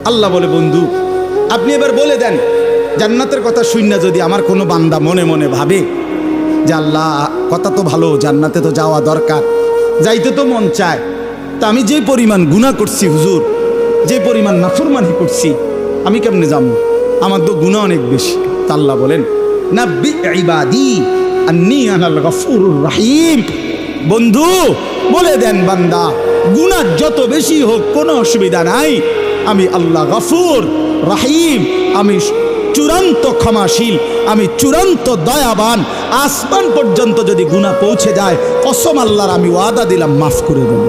আল্লাহ বলে, বন্ধু আপনি এবার বলে দেন, জান্নাতের কথা শুননা যদি আমার কোনো বান্দা মনে মনে ভাবে যে আল্লাহ কথা তো ভালো, জান্নাতে তো যাওয়া দরকার, যাইতে তো মন চায়, তা আমি যে পরিমাণ গুনাহ করছি হুজুর, যে পরিমাণ নাফরমানি করছি, আমি কেমনে যাবো? আমার তো গুনাহ অনেক বেশি। তা আল্লাহ বলেন, নাব্বি ইবাদি আন্নী আনাল গফুরুর রহিম। বন্ধু বলে দেন, বান্দা গুনাহ যত বেশি হোক কোনো অসুবিধা নাই, আমি আল্লাহ গফুর রহিম, আমি চূড়ান্ত ক্ষমাশীল, আমি চূড়ান্ত দয়াবান। আসমান পর্যন্ত যদি গুনাহ পৌঁছে যায়, কসম আল্লাহর আমি ওয়াদা দিলাম মাফ করে দেব।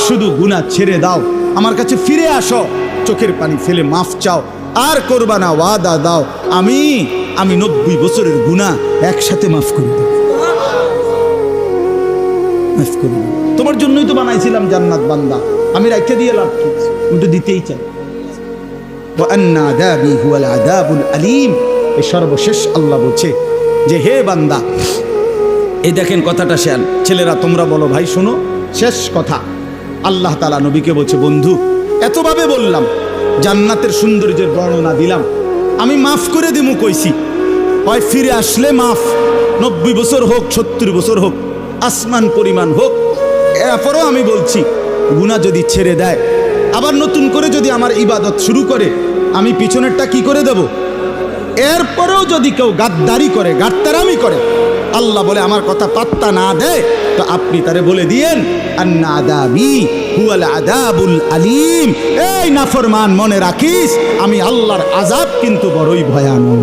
শুধু গুনাহ ছেড়ে দাও, আমার কাছে ফিরে আসো, চোখের পানি ফেলে মাফ চাও, আর করবা না, ওয়াদা দাও আমি 90 বছরের গুনাহ একসাথে মাফ করে দেব। মাফ করে দেব, তোমার জন্যই তো বানাইছিলাম জান্নাত বান্দা, আমি রাখতে দিয়ে লাভ কি? আমি তো দিতেই চাই। এই সর্বশেষ আল্লাহ বলছে যে হে বান্দা, এই দেখেন কথাটা শেয়াল ছেলেরা তোমরা বলো ভাই শোনো, শেষ কথা আল্লাহ তাআলা নবীকে বলছে, বন্ধু এতভাবে বললাম, জান্নাতের সৌন্দর্যের বর্ণনা দিলাম, আমি মাফ করে দিমু কইছি, হয় ফিরে আসলে মাফ, 90 বছর হোক 70 বছর হোক, আসমান পরিমাণ হোক, এরপরও আমি বলছি গুনাহ যদি ছেড়ে দেয়, আবার নতুন করে যদি আমার ইবাদত শুরু করে, আমি পিছনেরটা কি করে দেব? এরপরেও যদি কেউ গাদ্দারি করে, গাদ্দারামি করে, আল্লাহ বলে আমার কথা পাত্তা না দেয়, তো আপনি তারে বলে দিয়েন আন্না আযাবি হুয়াল আযাবুল আলীম। এই নাফরমান মনে রাখিস, আমি আল্লাহর আযাব কিন্তু বড়ই ভয়ানক।